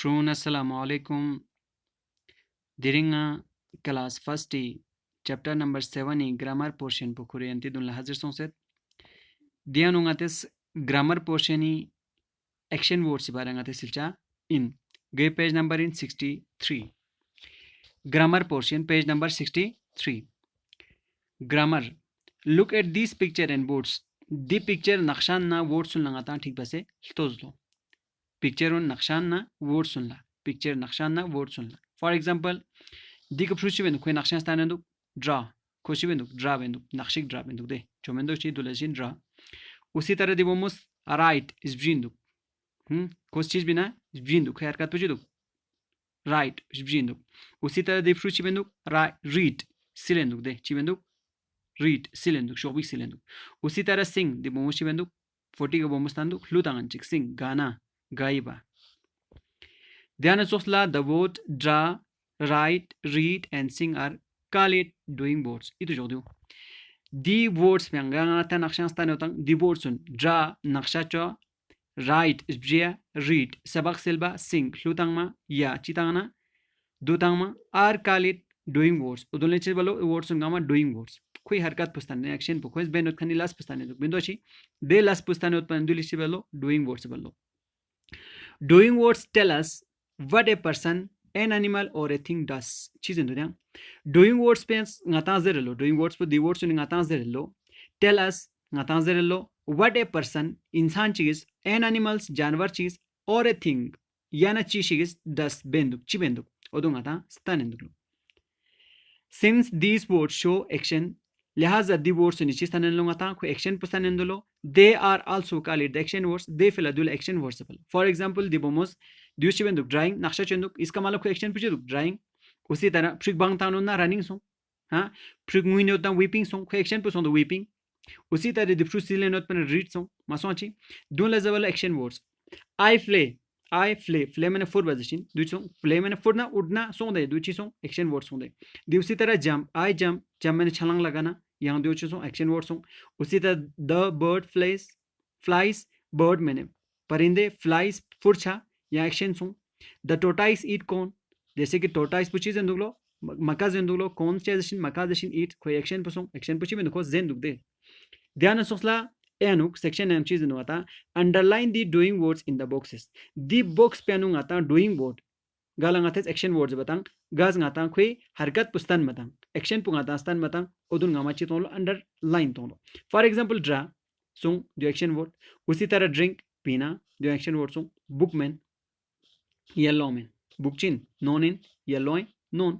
Prun assalamu alaikum. Diringa class first chapter number 7 grammar portion pukuri anti dunla hazir sonset. Dianungates grammar portion action words barangate silcha in. Gay page number in 63. Grammar portion page number 63. Grammar. Look at this picture and words. The picture nakshan na words sun langata ठीक बसे तोजलो. Picture on nakshan na words sun la. Picture nakshan na words sun la. For example, दिक फ्रुची बेंदुक कोई नक्शा स्थान बेंदुक draw Koshi बेंदुक draw बेंदुक नक्शिक draw बेंदुक दे चोमेंदो ची दुलसिन draw उसी तरह दिबोमस right इस ब्रिंदुक कोस चीज बिना ब्रिंदुक खैर का तुझे दुक राइट इस ब्रिंदुक उसी तरह दि फ्रुची बेंदुक रीड सिलेंदुक दे ची बेंदुक रीड सिलेंदुक शोबी सिलेंदुक उसी तरह सिंग दिबोमस ची बेंदुक 40 का बोमस तांदुक लुतांगन चिक सिंग गाना गाइबा ध्यान सोसला the word draw write, read, and sing are call it doing words. Itu jodoh. The words yang ngata nakshan stan utang the words un draw naksha cho write isbria read sabak silba sing lutang ma ya chitang na dutang ma are call it doing words. Udolne chil balo words un gama doing words. कोई हरकत पुस्ताने action po कोई बेनोत खनी लास पुस्ताने तो बिंदो छी दे लास पुस्ताने उत्पन्न दुली ची बलो doing words बलो. Doing words tell us what a person an animal or a thing does चीजें तो क्या doing words पे ngata zerelo doing words पे the words ने ngata zerelo tell us ngata zerelo what a person इंसान चीज an animals जानवर चीज or a thing या ना चीज does बेंदुक ची बेंदुक ओदो ngata stan enduk since these words show action लिहाजा the words ने चीज तने लो ngata को action पुस्तान endolo they are also called the action words they fill adul action words for example the bomos दिवशी बेंदुक ड्राइंग नक्शा चंदुक इसका मतलब कोई एक्शन पूछे दुक ड्राइंग उसी तरह फ्रिक बांग तानो ना रनिंग सो हां फ्रिक मुइनो ता वीपिंग सो कोई एक्शन पुसो द वीपिंग उसी तरह द फ्रुट सिले नोट पर रीड सो मासोची दो level action words I Phule Phule मैंने फुट बजशिन दुचो फ्ले मैंने फुट ना उड़ना सो दे दुची सो एक्शन वर्ड्स सो दे दिवसी तरह जंप आई जंप मैंने छलांग लगाना यहां दुची सो एक्शन वर्ड्स सो उसी तरह द बर्ड फ्लाइज बर्ड मैंने परिंदे फ्लाइज फुरछा या action so the tortoise eat corn जैसे कि टोटाइस पुची जेंदुक लो मका जेंदुक लो कॉर्न चेजशिन मका जेशिन ईट कोई एक्शन पुसो एक्शन पुची में नको जेंदुक दे ध्यान सोसला एनुक सेक्शन एम चीज नुआता underline the doing words in the boxes the box पे नु आता डूइंग वर्ड गालंगाते एक्शन वर्ड्स बतांग गाज ngata कोई हरकत पुस्तान मतंग एक्शन पुंगाता स्तान मतंग ओदुन गामा ची तोलो अंडरलाइन तोलो for example draw so the action word उसी तरह ड्रिंक पीना द एक्शन वर्ड सो बुकमैन येलो में बुकचिन नॉन इन येलो नॉन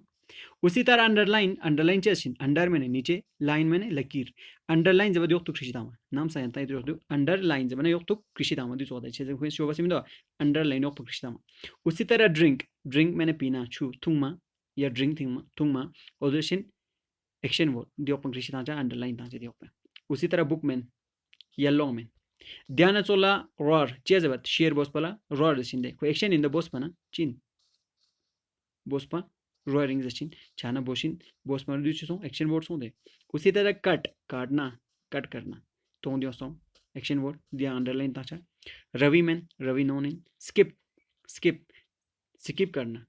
उसी तरह अंडरलाइन चेसिन अंडर में नीचे लाइन में लकीर अंडरलाइन जब योक तो कृषितामा नाम सायंता इधर योक अंडरलाइन जब योक तो कृषितामा दिस होता है जैसे कोई शोभा से मिलो अंडरलाइन योक तो कृषितामा उसी तरह ड्रिंक मैंने पीना छु थुंगमा या ड्रिंक थुंगमा ओदशिन एक्शन वर्ड दियोक पर कृषितामा अंडरलाइन ताजे दियोक पे उसी तरह बुकमैन येलो में ध्यान चोला रॉर चेजबत शेयर बोस पला रॉर दशिंदे को एक्शन इन द बोस पना चिन बोस पा रॉरिंग दशिन छाना बोशिन बोस पर this so action word so दे उसी तरह कट करना तो दियो सो एक्शन वर्ड दिया अंडरलाइन ताचा रवि नोन इन स्किप करना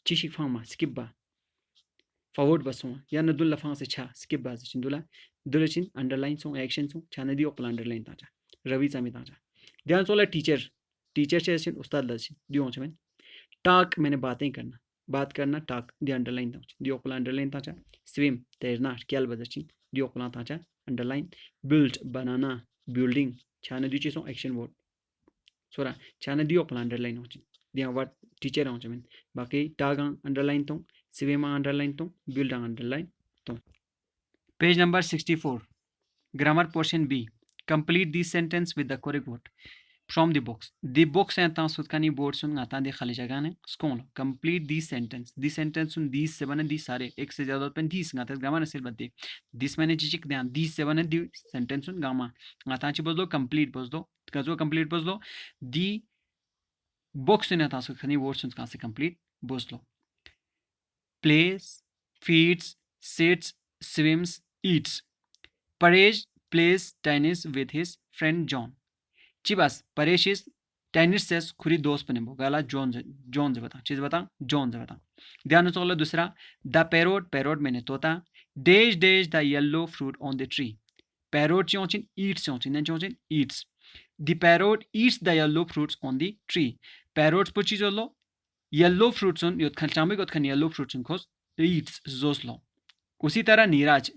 चिशिक फामा स्किप बा फॉरवर्ड बसो या न दुल्ला फांग से छा स्किप बाज चिंदुला दुलचिन अंडरलाइन सो एक्शन सो छाने दी ओपल अंडरलाइन ताजा रवि चामी ताजा ध्यान सोला टीचर से उस्ताद लसिन दियो छमें टॉक मैंने बात करना टॉक दी अंडरलाइन ताजा दी ओपल अंडरलाइन ताजा स्विम तैरना क्याल बजचिन दी ओपल ताजा अंडरलाइन बिल्ड बनाना बिल्डिंग छाने दी चीजों एक्शन वर्ड सोरा छाने दी ओपल अंडरलाइन होचिन दिया वर्ड टीचर होचमें बाकी टॉक अंडरलाइन तो स्विम अंडरलाइन तो बिल्ड अंडरलाइन तो page number 64 grammar portion B complete this sentence with the correct word from the box and tan sutkani board sun ngata de khali jagah ne skon complete this sentence sun these seven and these sare एक से ज्यादा pen these ngata grammar से बदे this मैंने चिचिक ध्यान these seven and the sentence sun gamma ngata ची बोल दो complete बोल दो कजो complete बोल दो the box ने tan sutkani board sun कहां से complete बोल दो plays feeds sits swims eats Paresh plays tennis with his friend John. Chibas, Paresh is tennis सेस खुरी दोस्त पने बो गाला जॉन जे बता चीज बता जॉन जे बता ध्यान से दूसरा द पैरोट मैंने तोता डेज the yellow fruit on the tree parrot चोचिन ईट्स चोचिन ने चोचिन eats the parrot eats the yellow fruits on the tree parrot पुची जोलो येलो फ्रूट्स ऑन योत खन चांबे गोत खन येलो फ्रूट्स ऑन खोस ईट्स जोसलो उसी तरह नीराज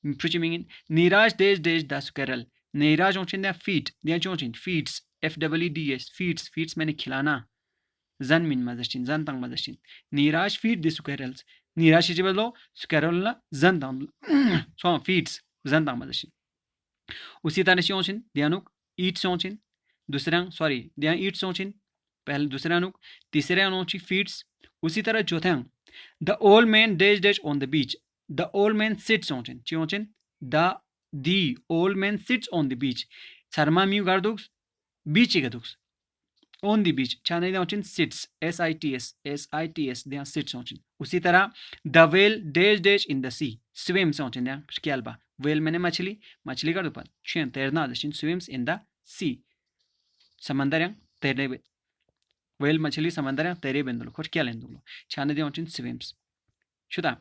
पुची मिंगिन नीराज डेज द स्क्विरल नीराज चोचिन द फीट दिया चोचिन फीट्स FEEDS feeds मैंने खिलाना जन मिन मजस्टिन जन तंग मजस्टिन नीराज फीड द स्क्विरल्स नीराज ची बदलो स्क्विरल ला जन तंग सो फीड्स जन तंग मजस्टिन उसी तरह से ओचिन दियानुक ईट सोचिन दूसरा सॉरी दिया ईट सोचिन पहले दूसरा नुक तीसरा नोची फीड्स उसी तरह चौथा द ओल्ड मैन डेज on the beach the old man sits ओचिन चोचिन the old man sits on the beach शर्मा म्यू गार्डुक्स बीच गदुक्स ऑन द बीच चाने दाउचिन सिट्स SITS दिया सिट्स ओचिन उसी तरह द वेल डेज इन द सी स्विम्स ओचिन दिया स्केल्बा वेल मैंने मछली का दुपन छेन तैरना दशिन स्विम्स इन द सी समंदर तैरने वेल मछली समंदर तैरे बेंदुलो खोट क्या लेंदुलो चाने दाउचिन स्विम्स शुदा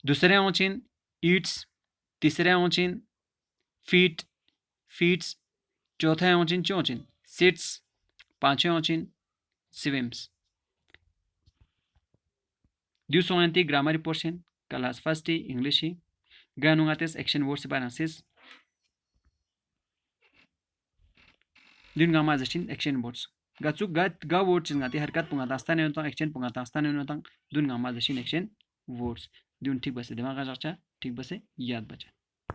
दूसरे ओचिन ईट्स तीसरे ओचिन फीड्स चौथा ओचिन चोचिन सिट्स पांचवें ओचिन स्विम्स दूसरों grammar portion class first English ही गानुंगातेस एक्शन वर्ड्स बानासिस दिन गामा जस्टिन एक्शन वर्ड्स गाचुक गा वर्ड्स गाती हरकत पुंगा दास्ताने होता एक्शन पुंगा दास्ताने होता दुन गामा जस्टिन एक्शन वर्ड्स दुन ठीक बसे दिमाग का चर्चा ठीक बसे याद बचा